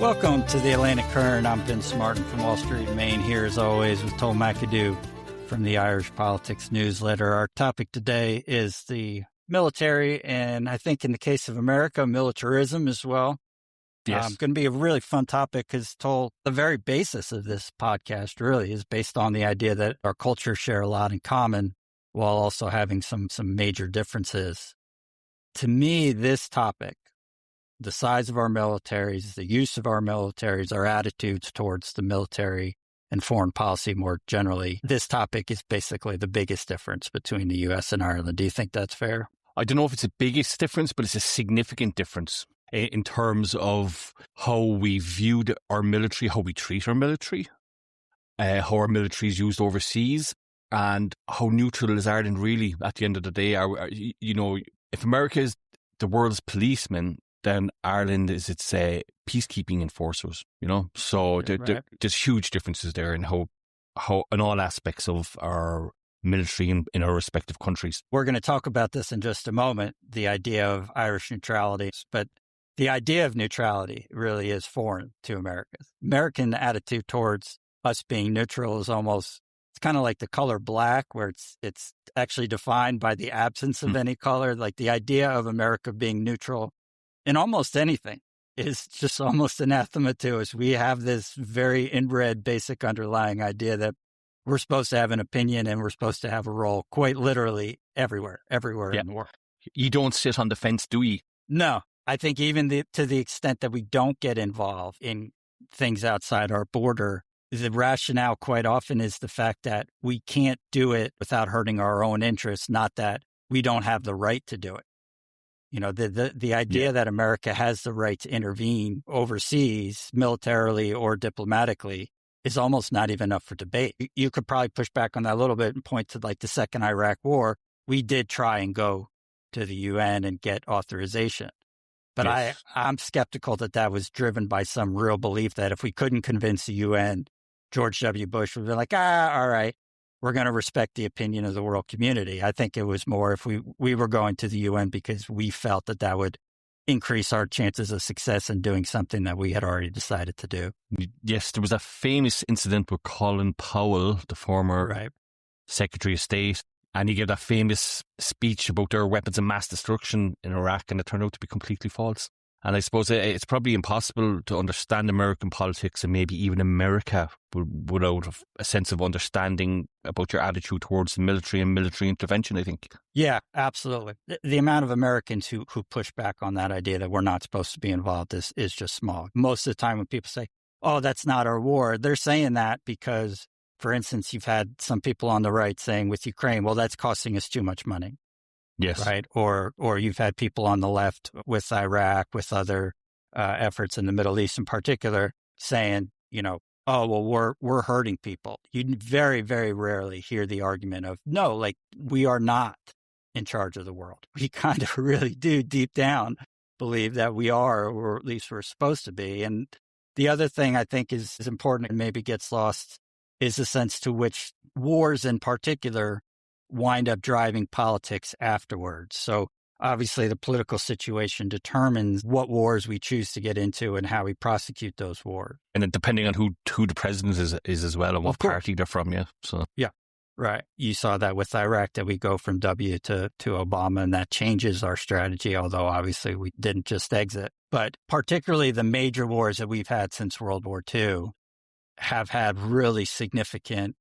Welcome to the Atlantic Current. I'm Vince Martin from Wall Street, Maine, here as always with Tull McAdoo from the Irish Politics Newsletter. Our topic today is the military, and I think in the case of America, militarism as well. Yes. Going to be a really fun topic because, Tull, the very basis of this podcast really is based on the idea that our cultures share a lot in common while also having some major differences. To me, this topic, the size of our militaries, the use of our militaries, our attitudes towards the military and foreign policy more generally, this topic is basically the biggest difference between the U.S. and Ireland. Do you think that's fair? I don't know if it's the biggest difference, but it's a significant difference in terms of how we view our military, how we treat our military, how our military is used overseas, and how neutral is Ireland really at the end of the day. If America is the world's policeman, then Ireland is its peacekeeping enforcers, So there's huge differences there in how in all aspects of our military in our respective countries. We're going to talk about this in just a moment, the idea of Irish neutrality, but the idea of neutrality really is foreign to Americans. American attitude towards us being neutral is it's kind of like the color black, where it's actually defined by the absence of any color. Like the idea of America being neutral in almost anything is just almost anathema to us. We have this very inbred, basic underlying idea that we're supposed to have an opinion and we're supposed to have a role quite literally everywhere in the world. You don't sit on the fence, do you? No. I think even to the extent that we don't get involved in things outside our border, the rationale quite often is the fact that we can't do it without hurting our own interests, not that we don't have the right to do it. The idea that America has the right to intervene overseas, militarily or diplomatically, is almost not even up for debate. You could probably push back on that a little bit and point to like the second Iraq war. We did try and go to the UN and get authorization. But yes. I'm skeptical that was driven by some real belief that if we couldn't convince the UN, George W. Bush would be like, all right, we're going to respect the opinion of the world community. I think it was more if we were going to the UN because we felt that would increase our chances of success in doing something that we had already decided to do. Yes, there was a famous incident with Colin Powell, the former Secretary of State, and he gave that famous speech about their weapons of mass destruction in Iraq, and it turned out to be completely false. And I suppose it's probably impossible to understand American politics and maybe even America without a sense of understanding about your attitude towards the military and military intervention, I think. Yeah, absolutely. The amount of Americans who push back on that idea that we're not supposed to be involved is just small. Most of the time when people say, oh, that's not our war, they're saying that because, for instance, you've had some people on the right saying with Ukraine, well, that's costing us too much money. Yes. Right. Or you've had people on the left with Iraq, with other efforts in the Middle East in particular, saying, oh, well, we're hurting people. You very, very rarely hear the argument of, no, like we are not in charge of the world. We kind of really do deep down believe that we are, or at least we're supposed to be. And the other thing I think is important and maybe gets lost is the sense to which wars in particular wind up driving politics afterwards. So obviously the political situation determines what wars we choose to get into and how we prosecute those wars. And then depending on who the president is as well and what party they're from, yeah. So yeah, right. You saw that with Iraq, that we go from W to Obama, and that changes our strategy, although obviously we didn't just exit. But particularly the major wars that we've had since World War II have had really significant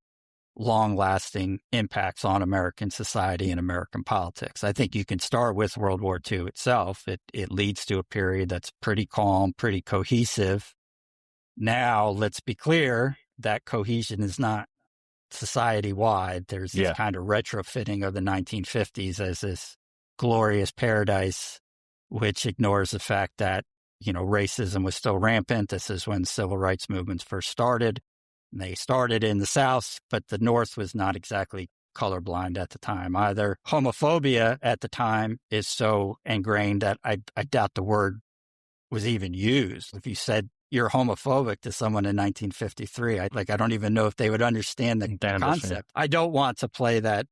long-lasting impacts on American society and American politics. I think you can start with World War II itself. It leads to a period that's pretty calm, pretty cohesive. Now, let's be clear, that cohesion is not society-wide. There's this kind of retrofitting of the 1950s as this glorious paradise, which ignores the fact that, racism was still rampant. This is when civil rights movements first started. They started in the South, but the North was not exactly colorblind at the time either. Homophobia at the time is so ingrained that I doubt the word was even used. If you said you're homophobic to someone in 1953, I don't even know if they would understand the concept. I don't want to play that,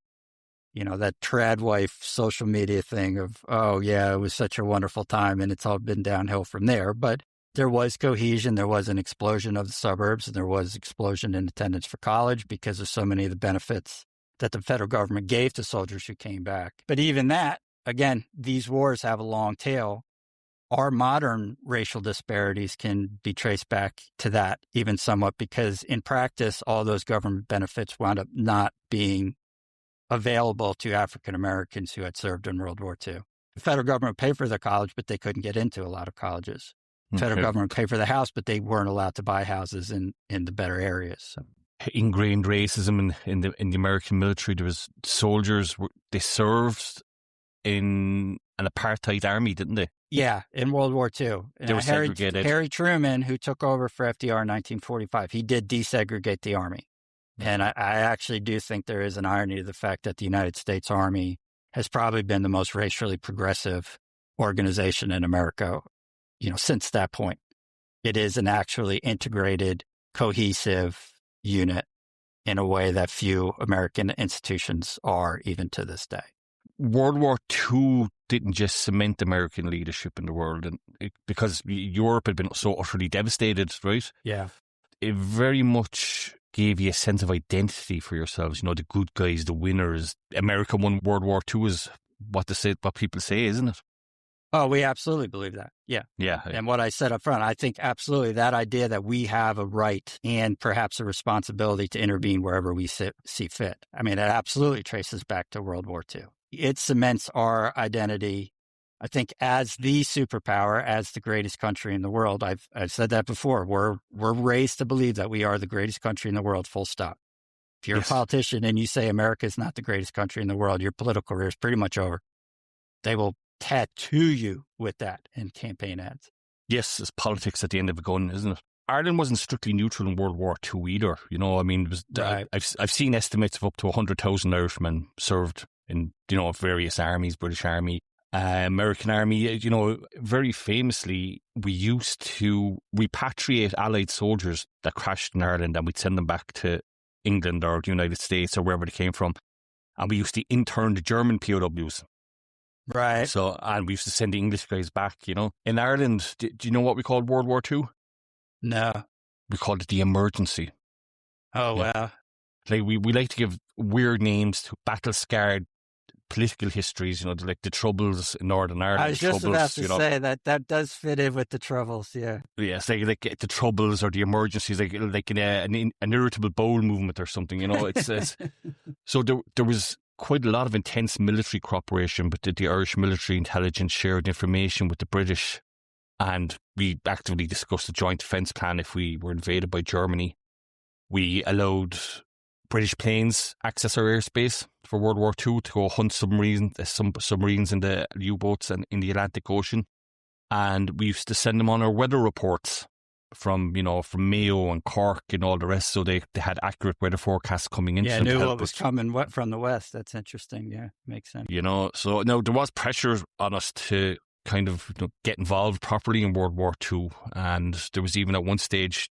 that trad wife social media thing of, oh yeah, it was such a wonderful time and it's all been downhill from there. But there was cohesion. There was an explosion of the suburbs, and there was explosion in attendance for college because of so many of the benefits that the federal government gave to soldiers who came back. But even that, again, these wars have a long tail. Our modern racial disparities can be traced back to that even somewhat, because in practice, all those government benefits wound up not being available to African Americans who had served in World War II. The federal government paid for their college, but they couldn't get into a lot of colleges. The federal government paid for the house, but they weren't allowed to buy houses in the better areas. So. Ingrained racism in the American military. There was soldiers, they served in an apartheid army, didn't they? Yeah, in World War II. They were segregated. Harry Truman, who took over for FDR in 1945, he did desegregate the army. And I actually do think there is an irony to the fact that the United States Army has probably been the most racially progressive organization in America, since that point. It is an actually integrated, cohesive unit in a way that few American institutions are even to this day. World War II didn't just cement American leadership in the world, and because Europe had been so utterly devastated, right? Yeah. It very much gave you a sense of identity for yourselves. The good guys, the winners. America won World War II is what people say, isn't it? Oh, we absolutely believe that. Yeah. Yeah. And what I said up front, I think absolutely that idea that we have a right and perhaps a responsibility to intervene wherever we see fit. I mean, it absolutely traces back to World War II. It cements our identity, I think, as the superpower, as the greatest country in the world. I've said that before. We're raised to believe that we are the greatest country in the world, full stop. If you're a politician and you say America is not the greatest country in the world, your political career is pretty much over. They will tattoo you with that in campaign ads. Yes, it's politics at the end of a gun, isn't it? Ireland wasn't strictly neutral in World War II either. I mean, it was, right. I've seen estimates of up to 100,000 Irishmen served in, various armies, British Army, American Army. Very famously, we used to repatriate Allied soldiers that crashed in Ireland, and we'd send them back to England or the United States or wherever they came from. And we used to intern the German POWs. Right. So, and we used to send the English guys back, In Ireland, do you know what we called World War II? No. We called it the emergency. Oh, yeah. Wow. Like we like to give weird names to battle-scarred political histories, like the Troubles in Northern Ireland. I was just about to say that does fit in with the Troubles, yeah. Yeah, it's like the Troubles or the emergencies, like an irritable bowel movement or something, It's so there was quite a lot of intense military cooperation, but the Irish military intelligence shared information with the British, and we actively discussed a joint defence plan if we were invaded by Germany. We allowed British planes access our airspace for World War II to go hunt submarines in the U-boats and in the Atlantic Ocean, and we used to send them on our weather reports from Mayo and Cork and all the rest, so they had accurate weather forecasts coming in. Yeah, knew what was coming from the west. That's interesting. Yeah, makes sense. So now there was pressure on us to kind of get involved properly in World War II, and there was even at one stage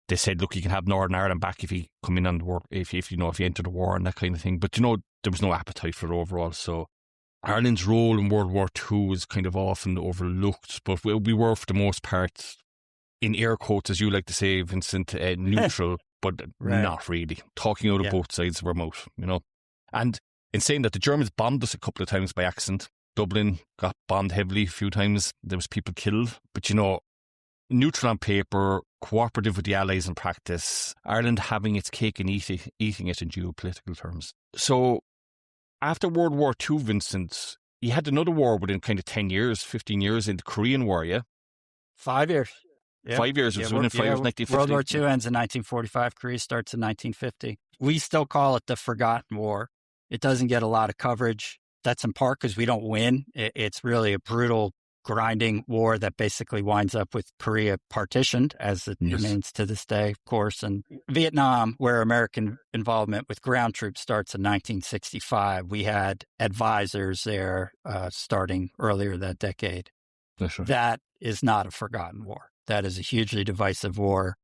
they said, look, you can have Northern Ireland back if you come in on the war, if you enter the war and that kind of thing. But there was no appetite for it overall. So Ireland's role in World War II was kind of often overlooked, but we were for the most part, in air quotes, as you like to say, Vincent, neutral, but right. Not really. Talking out of both sides of our mouth, And in saying that, the Germans bombed us a couple of times by accident. Dublin got bombed heavily a few times. There was people killed. But, neutral on paper, cooperative with the Allies in practice, Ireland having its cake and eating it in geopolitical terms. So after World War II, Vincent, you had another war within kind of 10 years, 15 years in the Korean War, yeah? 5 years. Yep. 5 years. It was 1950. World War II ends in 1945. Korea starts in 1950. We still call it the Forgotten War. It doesn't get a lot of coverage. That's in part because we don't win. It's really a brutal, grinding war that basically winds up with Korea partitioned, as it remains to this day, of course. And Vietnam, where American involvement with ground troops starts in 1965, we had advisors there starting earlier that decade. That's right. That is not a forgotten war. That is a hugely divisive war.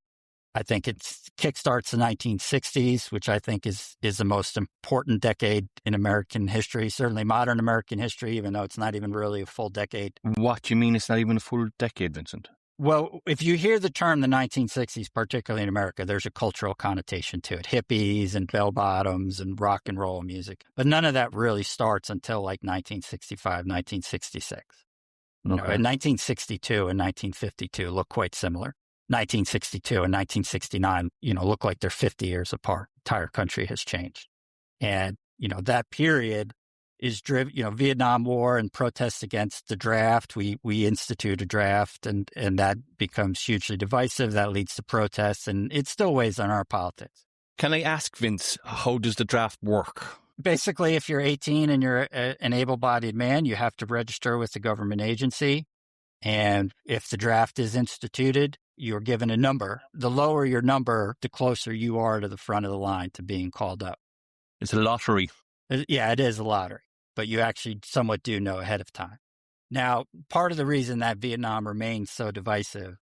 I think it kickstarts the 1960s, which I think is the most important decade in American history, certainly modern American history, even though it's not even really a full decade. What do you mean it's not even a full decade, Vincent? Well, if you hear the term the 1960s, particularly in America, there's a cultural connotation to it. Hippies and bell bottoms and rock and roll music. But none of that really starts until like 1965, 1966. You know, in 1962 and 1952 look quite similar. 1962 and 1969, look like they're 50 years apart. The entire country has changed. And, that period is driven, Vietnam War and protests against the draft. We institute a draft and that becomes hugely divisive. That leads to protests and it still weighs on our politics. Can I ask, Vince, how does the draft work? Basically, if you're 18 and you're an able-bodied man, you have to register with the government agency. And if the draft is instituted, you're given a number. The lower your number, the closer you are to the front of the line to being called up. It's a lottery. Yeah, it is a lottery, but you actually somewhat do know ahead of time. Now, part of the reason that Vietnam remains so divisive,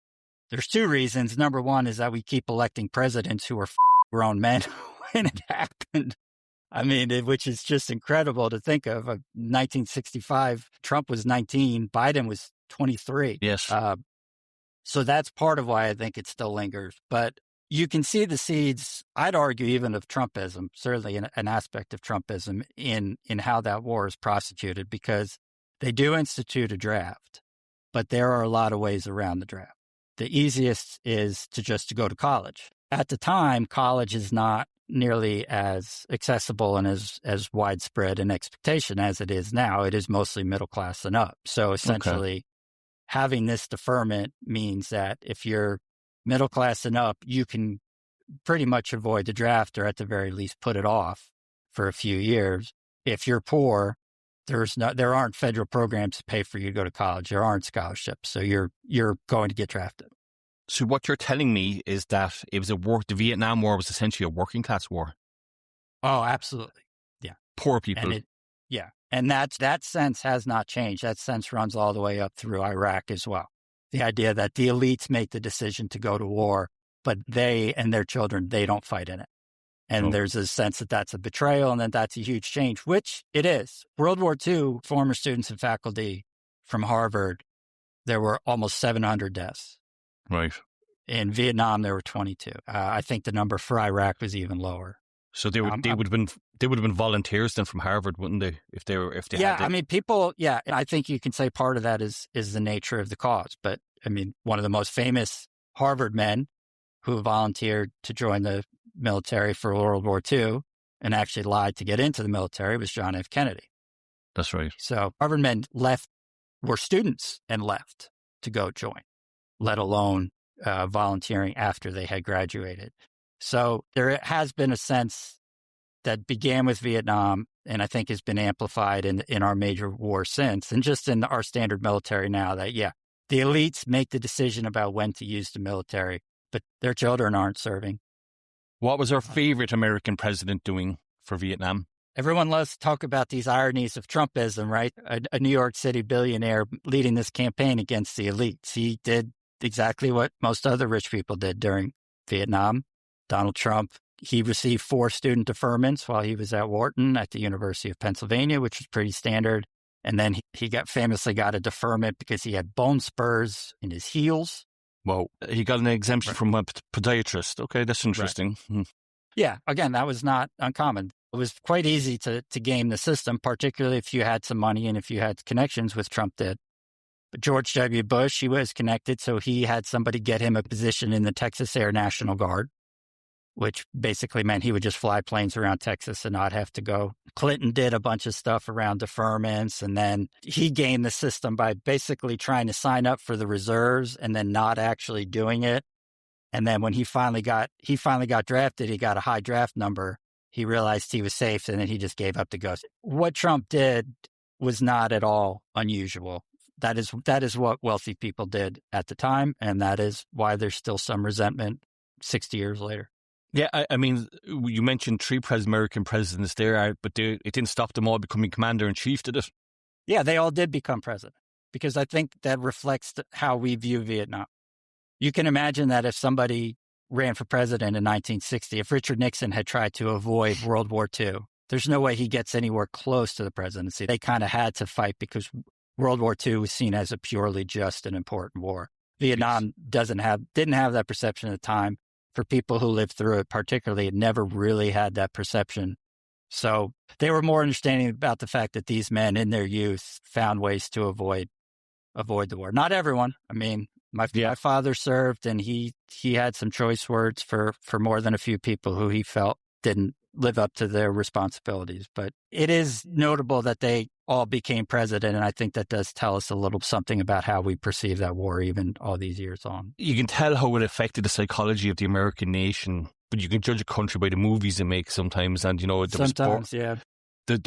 there's two reasons. Number one is that we keep electing presidents who are grown men when it happened. I mean, which is just incredible to think of. 1965, Trump was 19, Biden was 23. Yes. So that's part of why I think it still lingers. But you can see the seeds, I'd argue, even of Trumpism, certainly an aspect of Trumpism in how that war is prosecuted, because they do institute a draft, but there are a lot of ways around the draft. The easiest is to go to college. At the time, college is not nearly as accessible and as widespread an expectation as it is now. It is mostly middle class and up. So essentially, having this deferment means that if you're middle class and up, you can pretty much avoid the draft, or at the very least put it off for a few years. If you're poor, there aren't federal programs to pay for you to go to college. There aren't scholarships, so you're going to get drafted. So what you're telling me is that it was the Vietnam War was essentially a working class war. Oh, absolutely. Yeah. Poor people. And that sense has not changed. That sense runs all the way up through Iraq as well. The idea that the elites make the decision to go to war, but they and their children, they don't fight in it. And there's a sense that that's a betrayal and that that's a huge change, which it is. World War II, former students and faculty from Harvard, there were almost 700 deaths. Right. In Vietnam, there were 22. I think the number for Iraq was even lower. So they would have been volunteers then from Harvard, wouldn't they? If they Yeah, I mean, people. Yeah, I think you can say part of that is the nature of the cause. But I mean, one of the most famous Harvard men who volunteered to join the military for World War II and actually lied to get into the military was John F. Kennedy. That's right. So Harvard men were students and left to go join, let alone volunteering after they had graduated. So there has been a sense that began with Vietnam and I think has been amplified in our major wars since, and just in our standard military now, that, the elites make the decision about when to use the military, but their children aren't serving. What was our favorite American president doing for Vietnam? Everyone loves to talk about these ironies of Trumpism, right? A New York City billionaire leading this campaign against the elites. He did exactly what most other rich people did during Vietnam. Donald Trump, he received 4 student deferments while he was at Wharton at the University of Pennsylvania, which was pretty standard. And then he famously got a deferment because he had bone spurs in his heels. Well, he got an exemption from a podiatrist. Okay, that's interesting. Right. Yeah, again, that was not uncommon. It was quite easy to game the system, particularly if you had some money and if you had connections, which Trump did. But George W. Bush, he was connected, so he had somebody get him a position in the Texas Air National Guard, which basically meant he would just fly planes around Texas and not have to go. Clinton did a bunch of stuff around deferments, and then he gamed the system by basically trying to sign up for the reserves and then not actually doing it. And then when he finally got drafted, he got a high draft number. He realized he was safe, and then he just gave up the ghost. What Trump did was not at all unusual. That is what wealthy people did at the time, and that is why there's still some resentment 60 years later. Yeah, I mean, you mentioned 3 American presidents there, but it didn't stop them all becoming commander-in-chief, did it? Yeah, they all did become president, because I think that reflects how we view Vietnam. You can imagine that if somebody ran for president in 1960, if Richard Nixon had tried to avoid World War II, there's no way he gets anywhere close to the presidency. They kind of had to fight because World War II was seen as a purely just and important war. Vietnam didn't have that perception at the time. For people who lived through it, particularly, it never really had that perception. So they were more understanding about the fact that these men in their youth found ways to avoid the war. Not everyone. I mean, my father served, and he had some choice words for more than a few people who he felt didn't live up to their responsibilities. But it is notable that they all became president, and I think that does tell us a little something about how we perceive that war even all these years on. You can tell how it affected the psychology of the American nation, but you can judge a country by the movies it makes sometimes. And, you know, the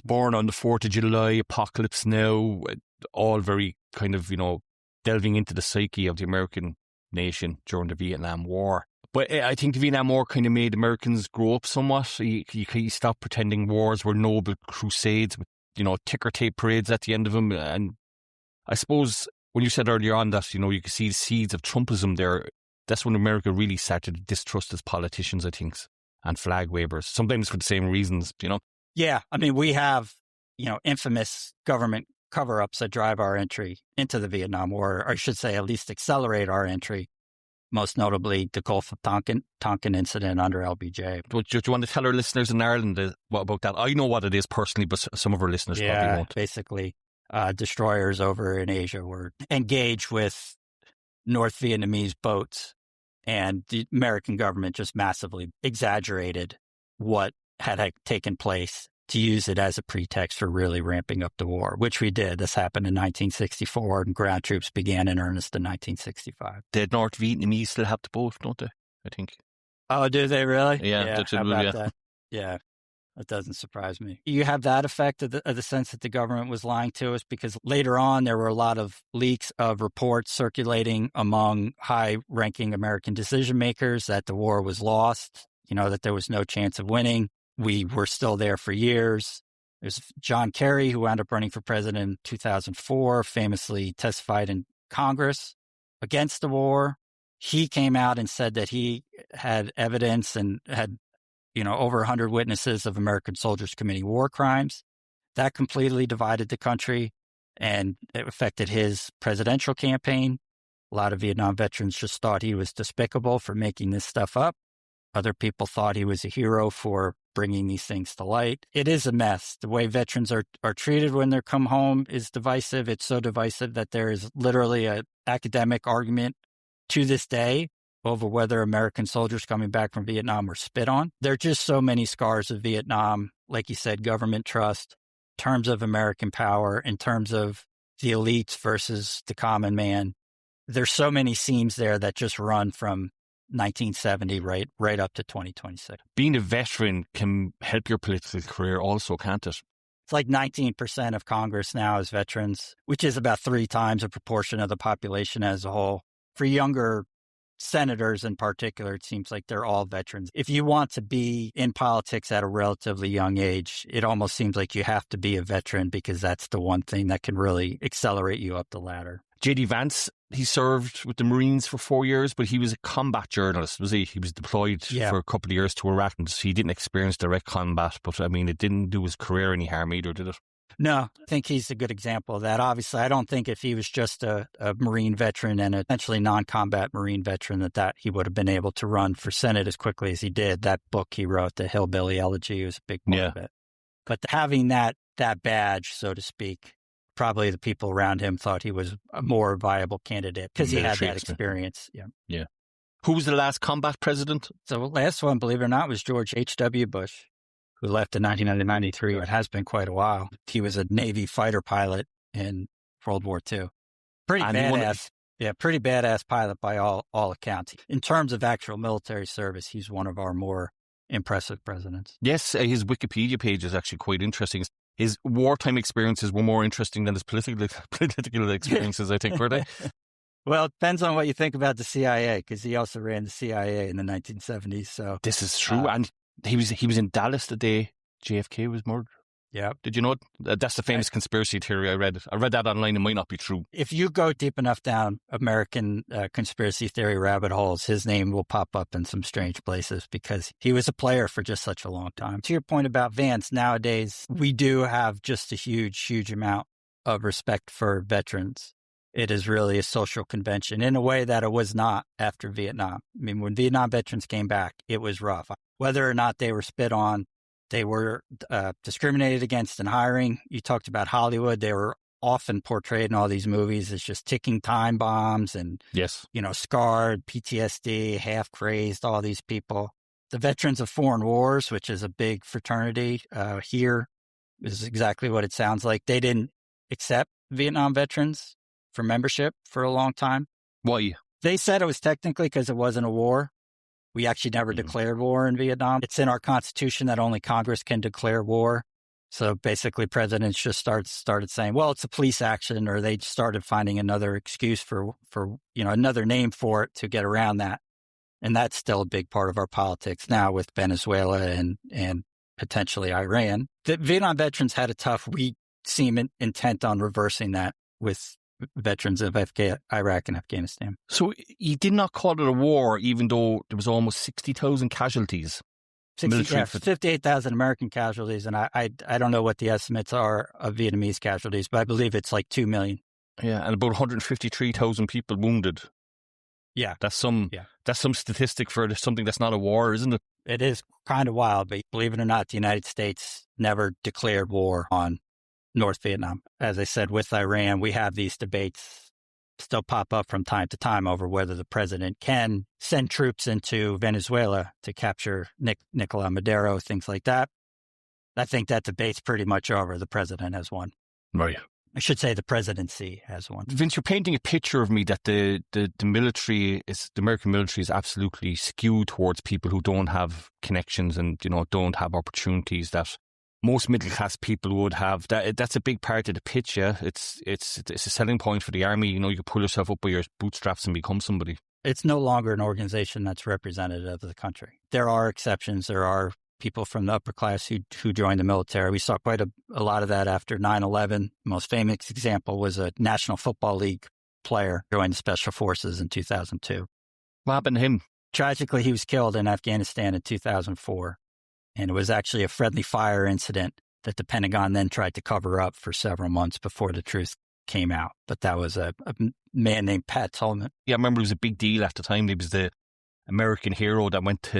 Born on the 4th of July, Apocalypse Now, all very kind of, you know, delving into the psyche of the American nation during the Vietnam War. But I think the Vietnam War kind of made Americans grow up somewhat. You stop pretending wars were noble crusades with, you know, ticker tape parades at the end of them. And I suppose when you said earlier on that, you know, you could see the seeds of Trumpism there, that's when America really started to distrust its politicians, I think, and flag wavers, sometimes for the same reasons, you know? Yeah. I mean, we have, you know, infamous government cover-ups that drive our entry into the Vietnam War, or I should say at least accelerate our entry. Most notably, the Gulf of Tonkin incident under LBJ. Do you want to tell our listeners in Ireland what about that? I know what it is personally, but some of our listeners probably won't. Basically, destroyers over in Asia were engaged with North Vietnamese boats, and the American government just massively exaggerated what had taken place to use it as a pretext for really ramping up the war, which we did. This happened in 1964, and ground troops began in earnest in 1965. The North Vietnamese still have the boat, don't they? I think. Oh, do they really? Yeah. How about that? Yeah, that doesn't surprise me. You have that effect of the sense that the government was lying to us, because later on there were a lot of leaks of reports circulating among high-ranking American decision makers that the war was lost, you know, that there was no chance of winning. We were still there for years. There's John Kerry, who wound up running for president in 2004, famously testified in Congress against the war. He came out and said that he had evidence and had, you know, over 100 witnesses of American soldiers committing war crimes. That completely divided the country, and it affected his presidential campaign. A lot of Vietnam veterans just thought he was despicable for making this stuff up. Other people thought he was a hero for bringing these things to light. It is a mess. The way veterans are treated when they come home is divisive. It's so divisive that there is literally an academic argument to this day over whether American soldiers coming back from Vietnam were spit on. There are just so many scars of Vietnam, like you said, government trust, in terms of American power, in terms of the elites versus the common man. There's so many seams there that just run from 1970 right up to 2026. Being a veteran can help your political career also, can't it? It's like 19% of Congress now is veterans, which is about 3 times a proportion of the population as a whole. For younger senators in particular, it seems like they're all veterans. If you want to be in politics at a relatively young age, it almost seems like you have to be a veteran, because that's the one thing that can really accelerate you up the ladder. J.D. Vance, he served with the Marines for 4 years, but he was a combat journalist, was he? He was deployed for a couple of years to Iraq, and he didn't experience direct combat, but I mean, it didn't do his career any harm either, did it? No, I think he's a good example of that. Obviously, I don't think if he was just a Marine veteran and essentially non-combat Marine veteran that he would have been able to run for Senate as quickly as he did. That book he wrote, The Hillbilly Elegy, was a big part of it. But having that badge, so to speak, probably the people around him thought he was a more viable candidate because he had that experience. Yeah. Who was the last combat president? So the last one, believe it or not, was George H.W. Bush, who left in 1993. It has been quite a while. He was a Navy fighter pilot in World War II. Pretty badass. Pretty badass pilot by all accounts. In terms of actual military service, he's one of our more impressive presidents. Yes, his Wikipedia page is actually quite interesting. His wartime experiences were more interesting than his political experiences, I think, were they? Well, it depends on what you think about the CIA, because he also ran the CIA in the 1970s. So this is true, and he was in Dallas the day JFK was murdered. Yeah. Did you know it? That's the famous conspiracy theory I read. I read that online. It might not be true. If you go deep enough down American conspiracy theory rabbit holes, his name will pop up in some strange places because he was a player for just such a long time. To your point about Vance, nowadays we do have just a huge amount of respect for veterans. it is really a social convention in a way that it was not after Vietnam. I mean, when Vietnam veterans came back, it was rough. Whether or not they were spit on, they were discriminated against in hiring. You talked about Hollywood. They were often portrayed in all these movies as just ticking time bombs and, Yes. Scarred, PTSD, half crazed, all these people. The Veterans of Foreign Wars, which is a big fraternity here, is exactly what it sounds like. They didn't accept Vietnam veterans for membership for a long time. Why? They said it was technically because it wasn't a war. We actually never declared war in Vietnam. It's in our Constitution that only Congress can declare war. So basically presidents just started saying, well, it's a police action, or they started finding another excuse for another name for it to get around that. And that's still a big part of our politics now with Venezuela and potentially Iran. The Vietnam veterans had it tough. We seem intent on reversing that with veterans of Iraq and Afghanistan. So he did not call it a war, even though there was almost 60,000 casualties. 58,000 American casualties, and I don't know what the estimates are of Vietnamese casualties, but I believe it's like 2 million. Yeah, and about 153,000 people wounded. Yeah. That's some statistic for something that's not a war, isn't it? It is kind of wild, but believe it or not, the United States never declared war on North Vietnam. As I said, with Iran, we have these debates still pop up from time to time over whether the president can send troops into Venezuela to capture Nicolas Maduro, things like that. I think that debate's pretty much over. The president has won. Right. I should say the presidency has won. Vince, you're painting a picture of me that the military the American military is absolutely skewed towards people who don't have connections and, don't have opportunities that most middle class people would have. That's a big part of the pitch. Yeah, it's a selling point for the army. You can pull yourself up by your bootstraps and become somebody. It's no longer an organization that's representative of the country. There are exceptions. There are people from the upper class who joined the military. We saw quite a lot of that after 9/11. Most famous example was a National Football League player joined the Special Forces in 2002. What happened to him? Tragically, he was killed in Afghanistan in 2004. And it was actually a friendly fire incident that the Pentagon then tried to cover up for several months before the truth came out. But that was a man named Pat Tolman. Yeah, I remember it was a big deal at the time. He was the American hero that went,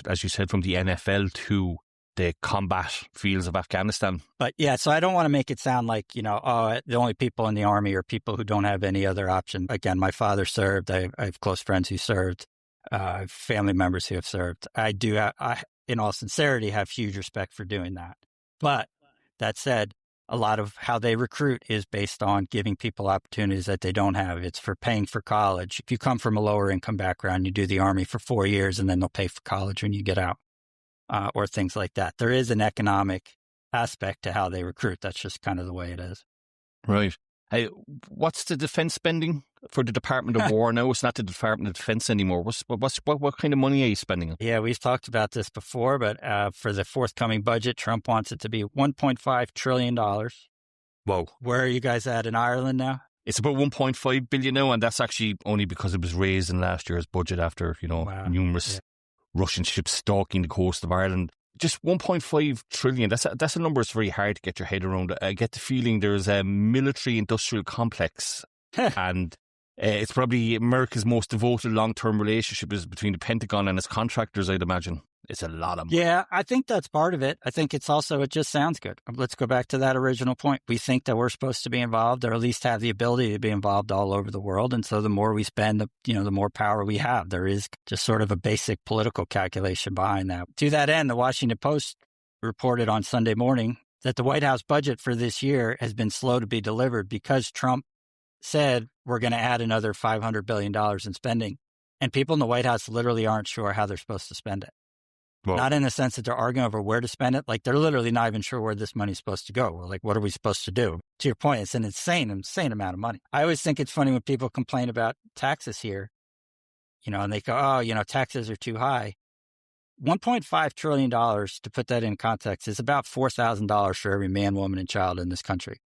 as you said, from the NFL to the combat fields of Afghanistan. But yeah, so I don't want to make it sound like, the only people in the army are people who don't have any other option. Again, my father served. I have close friends who served, family members who have served. I in all sincerity, have huge respect for doing that. But that said, a lot of how they recruit is based on giving people opportunities that they don't have. It's for paying for college. If you come from a lower income background, you do the army for 4 years and then they'll pay for college when you get out, or things like that. There is an economic aspect to how they recruit. That's just kind of the way it is. Right. Hey, what's the defense spending for the Department of War now? It's not the Department of Defense anymore. What kind of money are you spending on? Yeah, we've talked about this before, but for the forthcoming budget, Trump wants it to be $1.5 trillion. Whoa. Where are you guys at in Ireland now? It's about 1.5 billion now, and that's actually only because it was raised in last year's budget after, numerous Russian ships stalking the coast of Ireland. Just 1.5 trillion. That's a number that's very hard to get your head around. I get the feeling there's a military-industrial complex, and it's probably America's most devoted long-term relationship is between the Pentagon and its contractors, I'd imagine. It's a lot of money. Yeah, I think that's part of it. I think it's also, it just sounds good. Let's go back to that original point. We think that we're supposed to be involved, or at least have the ability to be involved all over the world. And so the more we spend, the more power we have. There is just sort of a basic political calculation behind that. To that end, the Washington Post reported on Sunday morning that the White House budget for this year has been slow to be delivered because Trump said we're going to add another $500 billion in spending. And people in the White House literally aren't sure how they're supposed to spend it. Well, not in the sense that they're arguing over where to spend it. Like, they're literally not even sure where this money's supposed to go. We're like, what are we supposed to do? To your point, it's an insane amount of money. I always think it's funny when people complain about taxes here, and they go, taxes are too high. $1.5 trillion, to put that in context, is about $4,000 for every man, woman, and child in this country.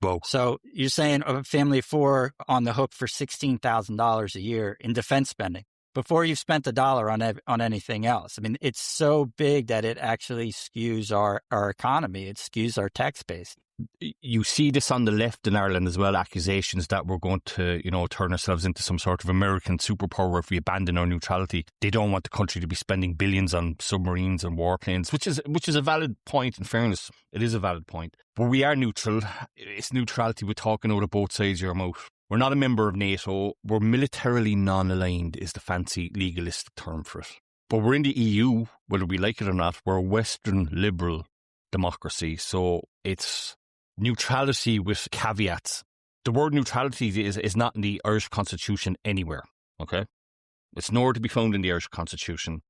Whoa. So you're saying a family of four on the hook for $16,000 a year in defense spending. before you've spent the dollar on anything else. I mean, it's so big that it actually skews our economy. It skews our tax base. You see this on the left in Ireland as well, accusations that we're going to, turn ourselves into some sort of American superpower if we abandon our neutrality. They don't want the country to be spending billions on submarines and warplanes, which is a valid point, in fairness. It is a valid point. But we are neutral. It's neutrality we're talking out of both sides of your mouth. We're not a member of NATO. We're militarily non-aligned is the fancy legalistic term for it. But we're in the EU, whether we like it or not. We're a Western liberal democracy. So it's neutrality with caveats. The word neutrality is not in the Irish Constitution anywhere, okay? It's nowhere to be found in the Irish Constitution.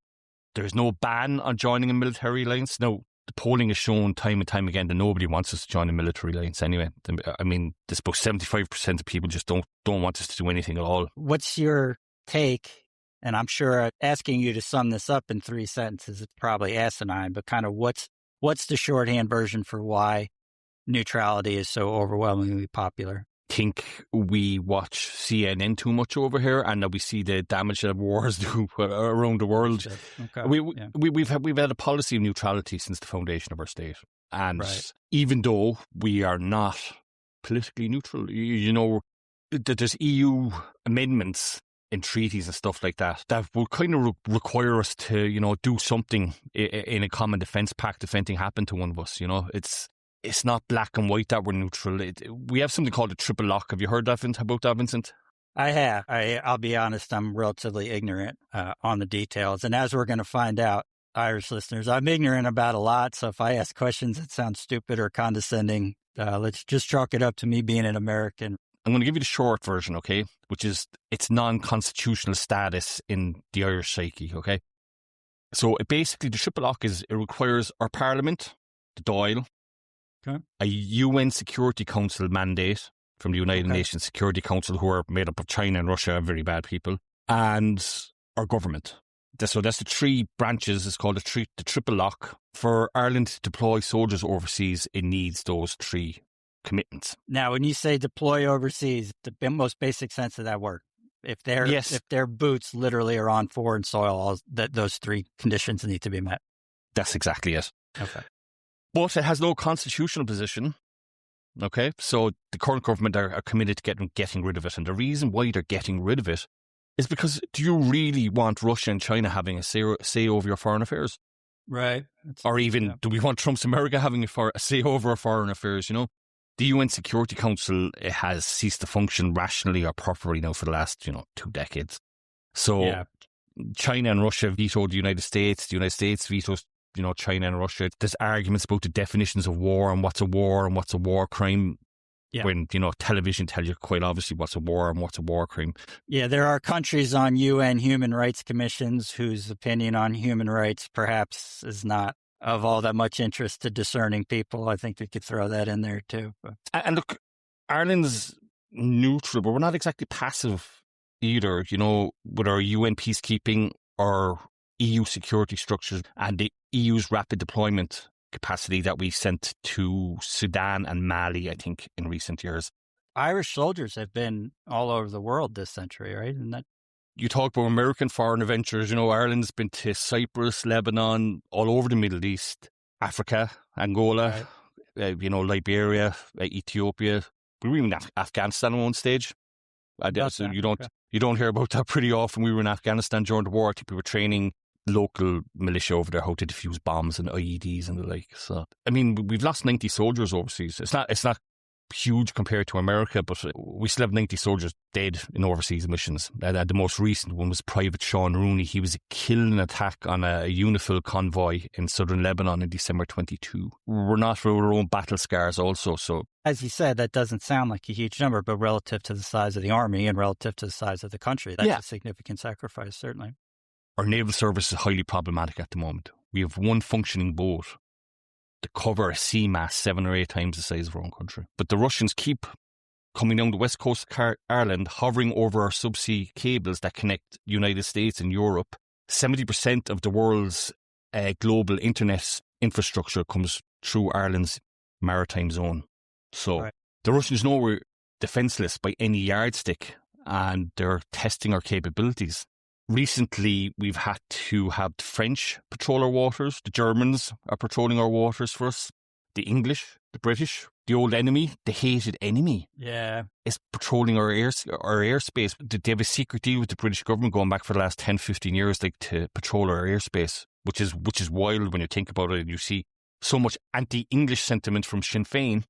There's no ban on joining a military alliance. No, the polling has shown time and time again that nobody wants us to join a military alliance anyway. I mean, there's about 75% of people just don't want us to do anything at all. What's your take? And I'm sure asking you to sum this up in 3 sentences is probably asinine, but kind of what's the shorthand version for why neutrality is so overwhelmingly popular? I think we watch CNN too much over here, and that we see the damage that wars do around the world. Okay. We've had a policy of neutrality since the foundation of our state, and even though we are not politically neutral, there's EU amendments in treaties and stuff like that will kind of require us to do something in a common defence pact if anything happened to one of us. It's not black and white that we're neutral. We have something called a triple lock. Have you heard about that, Vincent? I have. I'll be honest, I'm relatively ignorant on the details. And as we're going to find out, Irish listeners, I'm ignorant about a lot. So if I ask questions that sound stupid or condescending, let's just chalk it up to me being an American. I'm going to give you the short version, okay, which is its non-constitutional status in the Irish psyche, okay? So basically the triple lock it requires our Parliament, the Dáil, a UN Security Council mandate from the United Nations Security Council, who are made up of China and Russia, very bad people, and our government. So that's the 3 branches. It's called the triple lock. For Ireland to deploy soldiers overseas, it needs those 3 commitments. Now, when you say deploy overseas, the most basic sense of that word, if their boots literally are on foreign soil, those 3 conditions need to be met. That's exactly it. Okay. But it has no constitutional position. Okay, so the current government are committed to getting rid of it. And the reason why they're getting rid of it is because, do you really want Russia and China having a say over your foreign affairs? Right. Or even, do we want Trump's America having a say over our foreign affairs, The UN Security Council, it has ceased to function rationally or properly now for the last, 2 decades. So China and Russia vetoed the United States. The United States vetoed China and Russia. There's arguments about the definitions of war and what's a war crime. Yeah. When, television tells you quite obviously what's a war and what's a war crime. Yeah, there are countries on UN human rights commissions whose opinion on human rights perhaps is not of all that much interest to discerning people. I think we could throw that in there too. And look, Ireland's neutral, but we're not exactly passive either, with our UN peacekeeping or EU security structures and the EU's rapid deployment capacity that we sent to Sudan and Mali, I think, in recent years. Irish soldiers have been all over the world this century, right? And that you talk about American foreign adventures, Ireland's been to Cyprus, Lebanon, all over the Middle East, Africa, Angola, Liberia, Ethiopia. We were in Afghanistan at one stage. So you don't hear about that pretty often. We were in Afghanistan during the war. I think we were training local militia over there how to defuse bombs and IEDs and the like. So, I mean, we've lost 90 soldiers overseas. It's not huge compared to America, but we still have 90 soldiers dead in overseas missions. The most recent one was Private Sean Rooney. He was killed in an attack on a UNIFIL convoy in southern Lebanon in December 22. We're not for our own battle scars also. So, as you said, that doesn't sound like a huge number, but relative to the size of the army and relative to the size of the country, that's a significant sacrifice, certainly. Our naval service is highly problematic at the moment. We have one functioning boat to cover a sea mass 7 or 8 times the size of our own country. But the Russians keep coming down the west coast of Ireland, hovering over our subsea cables that connect the United States and Europe. 70% of the world's global internet infrastructure comes through Ireland's maritime zone. So the Russians know we're defenceless by any yardstick, and they're testing our capabilities. Recently, we've had to have the French patrol our waters. The Germans are patrolling our waters for us. The English, the British, the old enemy, the hated enemy, is patrolling our airspace. They have a secret deal with the British government going back for the last 10, 15 years, like to patrol our airspace, which is wild when you think about it. And you see so much anti-English sentiment from Sinn Féin.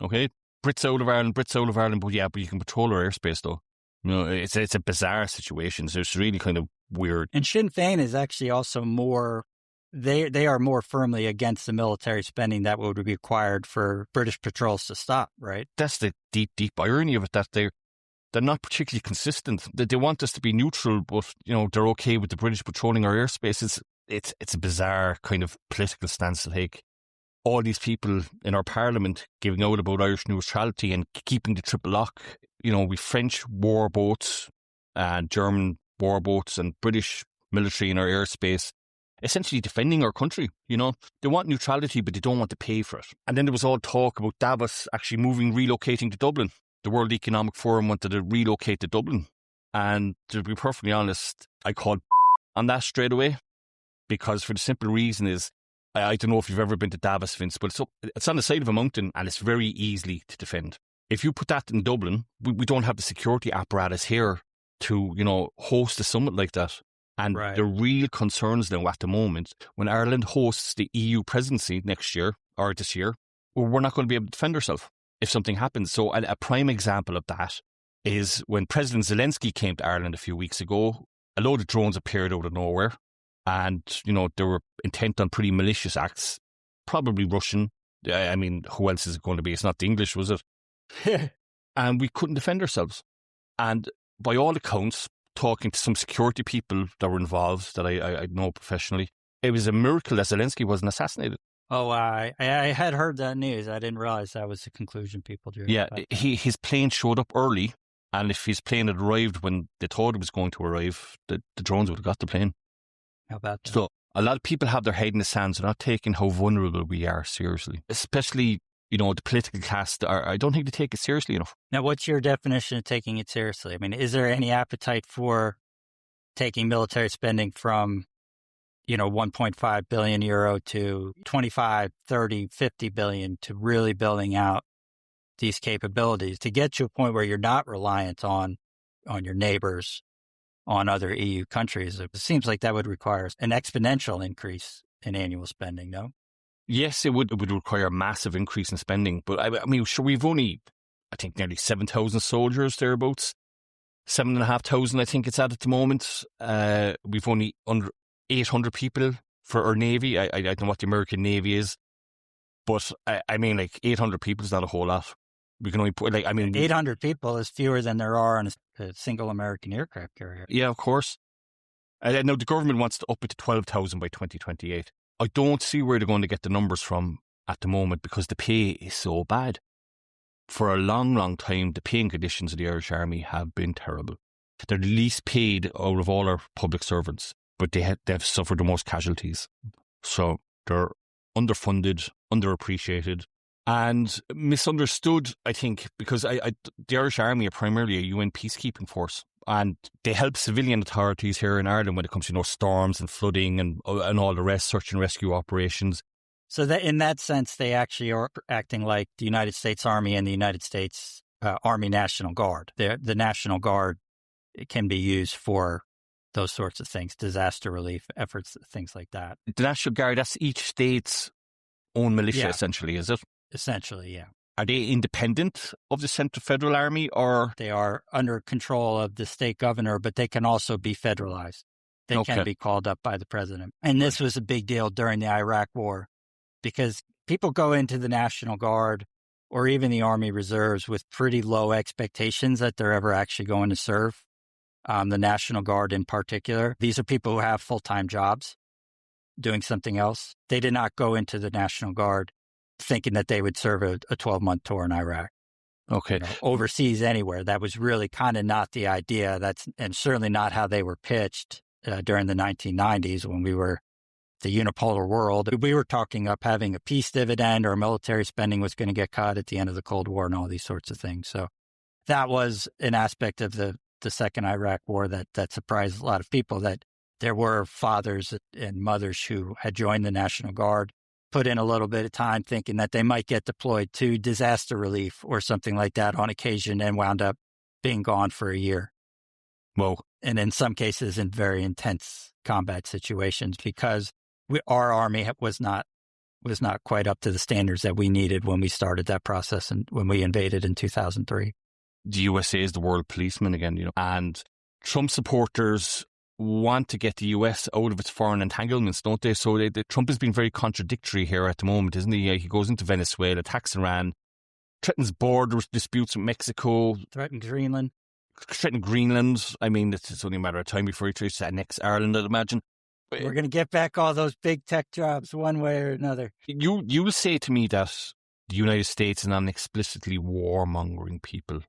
Okay, Brits out of Ireland, but you can patrol our airspace though. You know, it's a bizarre situation. So it's really kind of weird. And Sinn Féin is actually also more, they are more firmly against the military spending that would be required for British patrols to stop, right? That's the deep irony of it, that they're not particularly consistent. They want us to be neutral, but you know, they're okay with the British patrolling our airspace. It's a bizarre kind of political stance to take. All these people in our parliament giving out about Irish neutrality and keeping the triple lock. You know, we French war boats and German war boats and British military in our airspace, essentially defending our country. You know, they want neutrality, but they don't want to pay for it. And then there was all talk about Davos actually relocating to Dublin. The World Economic Forum wanted to relocate to Dublin. And to be perfectly honest, I called on that straight away, because for the simple reason is, I don't know if you've ever been to Davos, Vince, but it's on the side of a mountain and it's very easy to defend. If you put that in Dublin, we don't have the security apparatus here to, you know, host a summit like that. And the real concerns now at the moment, when Ireland hosts the EU presidency next year, or this year, we're not going to be able to defend ourselves if something happens. So a prime example of that is when President Zelensky came to Ireland a few weeks ago, a load of drones appeared out of nowhere. And, you know, they were intent on pretty malicious acts, probably Russian. I mean, who else is it going to be? It's not the English, was it? And we couldn't defend ourselves. And by all accounts, talking to some security people that were involved that I know professionally, it was a miracle that Zelensky wasn't assassinated. Oh, I had heard that news. I didn't realize that was the conclusion people drew. Yeah, his plane showed up early, and if his plane had arrived when they thought it was going to arrive, the drones would have got the plane. How about that? So a lot of people have their head in the sand. They're not taking how vulnerable we are seriously, especially, you know, the political class. I don't think they take it seriously enough. Now, what's your definition of taking it seriously? I mean, is there any appetite for taking military spending from, you know, 1.5 billion euro to 25, 30, 50 billion to really building out these capabilities to get to a point where you're not reliant on your neighbors, on other EU countries? It seems like that would require an exponential increase in annual spending, no? Yes, it would require a massive increase in spending. But I mean, sure, we've only, I think, nearly 7,000 soldiers thereabouts. 7,500, I think it's at the moment. We've only under 800 people for our Navy. I don't know what the American Navy is. But I mean, like 800 people is not a whole lot. We can only put, 800 people is fewer than there are on a single American aircraft carrier. Yeah, of course. I know the government wants to up it to 12,000 by 2028. I don't see where they're going to get the numbers from at the moment because the pay is so bad. For a long, long time, the paying conditions of the Irish Army have been terrible. They're the least paid out of all our public servants, but they've suffered the most casualties. So they're underfunded, underappreciated, and misunderstood, I think, because the Irish Army are primarily a UN peacekeeping force, and they help civilian authorities here in Ireland when it comes to, you know, storms and flooding and all the rest, search and rescue operations. So that in that sense, they actually are acting like the United States Army and the United States Army National Guard. The National Guard can be used for those sorts of things, disaster relief efforts, things like that. The National Guard, that's each state's own militia, essentially, is it? Essentially, yeah. Are they independent of the Central Federal Army, or? They are under control of the state governor, but they can also be federalized. They can be called up by the president. And this was a big deal during the Iraq War because people go into the National Guard or even the Army Reserves with pretty low expectations that they're ever actually going to serve. The National Guard in particular. These are people who have full-time jobs doing something else. They did not go into the National Guard thinking that they would serve a 12-month tour in Iraq. Okay. You know, overseas anywhere. That was really kind of not the idea. And certainly not how they were pitched during the 1990s when we were the unipolar world. We were talking up having a peace dividend or military spending was going to get cut at the end of the Cold War and all these sorts of things. So that was an aspect of the the second Iraq war that surprised a lot of people, that there were fathers and mothers who had joined the National Guard, put in a little bit of time thinking that they might get deployed to disaster relief or something like that on occasion, and wound up being gone for a year. Whoa. And in some cases in very intense combat situations, because our army was not quite up to the standards that we needed when we started that process and when we invaded in 2003. The USA is the world policeman again, and Trump supporters want to get the US out of its foreign entanglements, don't they? So Trump has been very contradictory here at the moment, isn't he? He goes into Venezuela, attacks Iran, threatens border disputes with Mexico. Threatened Greenland. I mean, it's only a matter of time before he tries to annex Ireland, I'd imagine. We're going to get back all those big tech jobs one way or another. You'll say to me that the United States is not an explicitly warmongering people.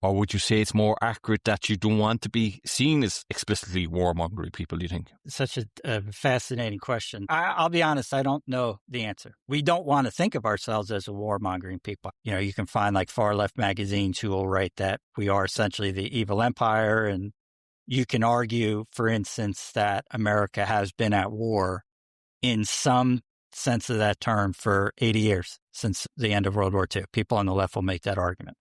Or would you say it's more accurate that you don't want to be seen as explicitly warmongering people, do you think? Such a fascinating question. I'll be honest, I don't know the answer. We don't want to think of ourselves as a warmongering people. You can find like far left magazines who will write that we are essentially the evil empire. And you can argue, for instance, that America has been at war in some sense of that term for 80 years since the end of World War II. People on the left will make that argument,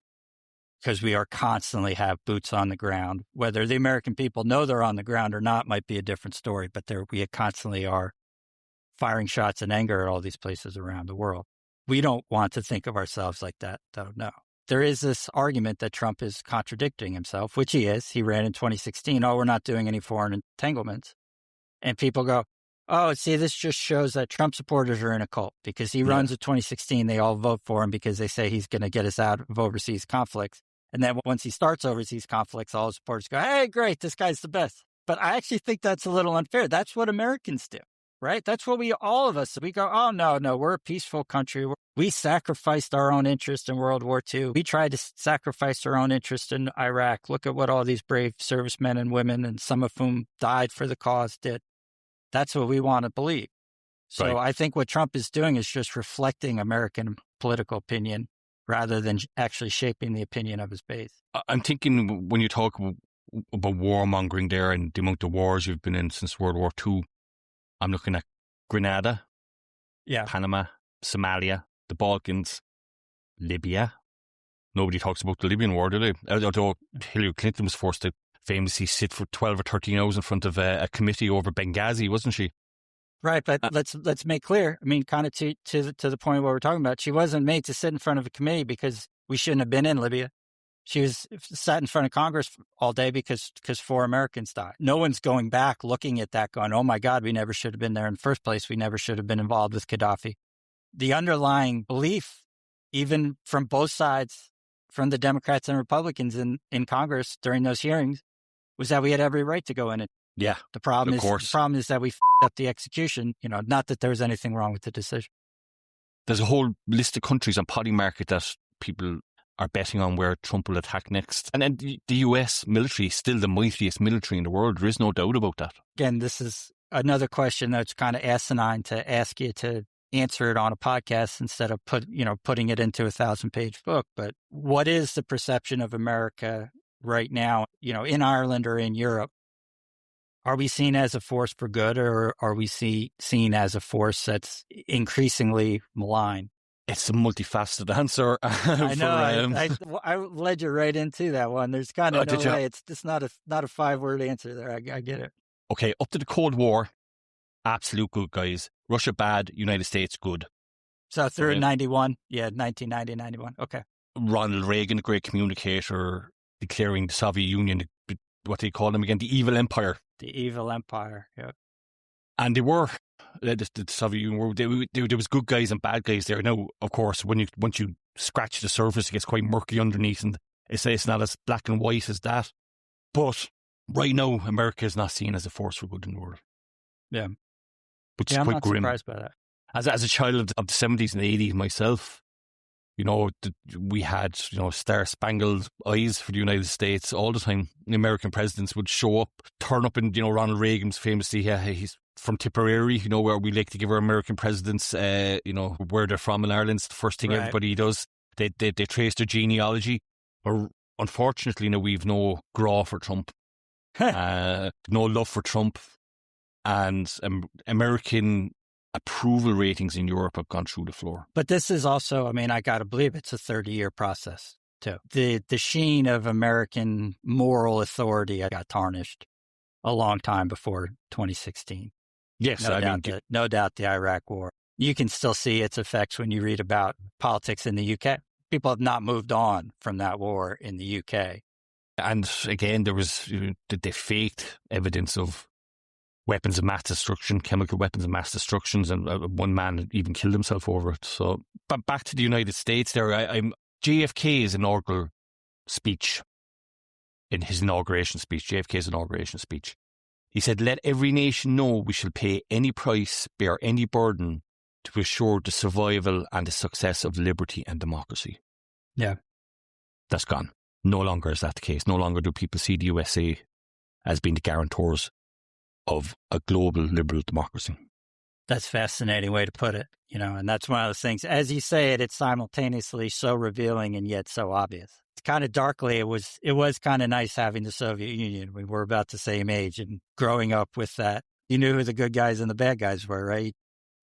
because we are constantly have boots on the ground. Whether the American people know they're on the ground or not might be a different story, but we constantly are firing shots in anger at all these places around the world. We don't want to think of ourselves like that, though, no. There is this argument that Trump is contradicting himself, which he is. He ran in 2016, we're not doing any foreign entanglements. And people go, see, this just shows that Trump supporters are in a cult, because he runs in 2016, they all vote for him because they say he's going to get us out of overseas conflicts. And then once he starts overseas conflicts, all his supporters go, hey, great, this guy's the best. But I actually think that's a little unfair. That's what Americans do, right? That's what all of us, we go, oh, no, we're a peaceful country. We sacrificed our own interest in World War II. We tried to sacrifice our own interest in Iraq. Look at what all these brave servicemen and women, and some of whom died for the cause, did. That's what we want to believe. So right. I think what Trump is doing is just reflecting American political opinion rather than actually shaping the opinion of his base. I'm thinking when you talk about warmongering there and the amount of wars you've been in since World War II, I'm looking at Grenada, Panama, Somalia, the Balkans, Libya. Nobody talks about the Libyan war, do they? Although Hillary Clinton was forced to famously sit for 12 or 13 hours in front of a committee over Benghazi, wasn't she? Right, but let's make clear. I mean, kind of to the point of what we're talking about. She wasn't made to sit in front of a committee because we shouldn't have been in Libya. She was sat in front of Congress all day because 4 Americans died. No one's going back looking at that going, oh my God, we never should have been there in the first place. We never should have been involved with Gaddafi. The underlying belief, even from both sides, from the Democrats and Republicans in Congress during those hearings, was that we had every right to go in it. Yeah, the problem is that we f***ed up the execution. Not that there was anything wrong with the decision. There's a whole list of countries on Polymarket that people are betting on where Trump will attack next. And then the US military is still the mightiest military in the world. There is no doubt about that. Again, this is another question that's kind of asinine to ask you to answer it on a podcast instead of putting it into a 1,000-page book. But what is the perception of America right now, in Ireland or in Europe? Are we seen as a force for good, or are we seen as a force that's increasingly malign? It's a multifaceted answer. I know. I led you right into that one. There's kind of no way. It's just not a 5-word answer there. I get it. Okay, up to the Cold War, absolute good guys. Russia bad, United States good. So through 91? Yeah, 1990, 91. Okay. Ronald Reagan, a great communicator, declaring the Soviet Union, what do you call them again? The evil empire. The evil empire, yeah. And they were, the Soviet Union, there was good guys and bad guys there. Now, of course, once you scratch the surface, it gets quite murky underneath, and it's not as black and white as that. But right now, America is not seen as a force for good in the world. Yeah. Which is I'm quite not grim. surprised by that. As a child of the 70s and 80s myself, we had, star-spangled eyes for the United States all the time. The American presidents would turn up, and, Ronald Reagan's famously, he's from Tipperary, where we like to give our American presidents, where they're from in Ireland. It's the first thing everybody does. They trace their genealogy. Or unfortunately, now we've no graw for Trump, no love for Trump, and American approval ratings in Europe have gone through the floor. But this is also, I mean, I got to believe it's a 30-year process, too. The sheen of American moral authority got tarnished a long time before 2016. Yes, no doubt the Iraq War. You can still see its effects when you read about politics in the UK. People have not moved on from that war in the UK. And again, there was the faked evidence of weapons of mass destruction, chemical weapons of mass destructions, and one man even killed himself over it. So, but back to the United States there, JFK's inaugural speech, JFK's inauguration speech, he said, "Let every nation know we shall pay any price, bear any burden to assure the survival and the success of liberty and democracy." Yeah. That's gone. No longer is that the case. No longer do people see the USA as being the guarantors of a global liberal democracy. That's a fascinating way to put it, and that's one of those things. As you say it, it's simultaneously so revealing and yet so obvious. It's kind of darkly, it was kind of nice having the Soviet Union. We were about the same age, and growing up with that, you knew who the good guys and the bad guys were, right?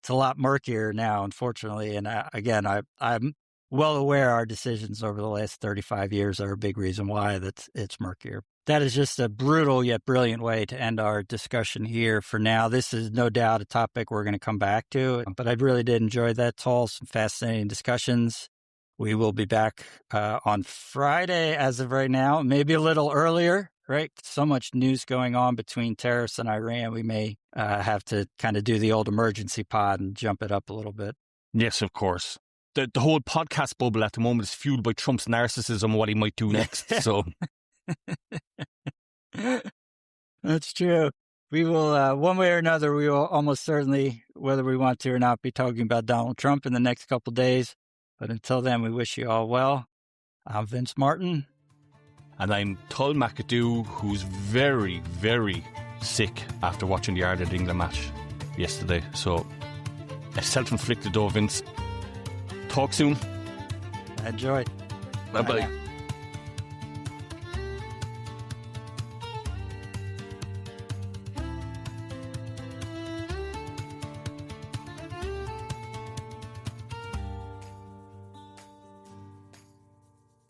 It's a lot murkier now, unfortunately. And again, I'm well aware our decisions over the last 35 years are a big reason why it's murkier. That is just a brutal yet brilliant way to end our discussion here for now. This is no doubt a topic we're going to come back to, but I really did enjoy that, Tull. Some fascinating discussions. We will be back on Friday as of right now, maybe a little earlier, right? So much news going on between tariffs and Iran. We may have to kind of do the old emergency pod and jump it up a little bit. Yes, of course. The whole podcast bubble at the moment is fueled by Trump's narcissism and what he might do next. So that's true. We will, one way or another, we will almost certainly, whether we want to or not, be talking about Donald Trump in the next couple of days. But until then, we wish you all well. I'm Vince Martin. And I'm Tull McAdoo, who's very, very sick after watching the Ireland-England match yesterday. So, a self-inflicted though, Vince. Talk soon. Enjoy. Bye-bye.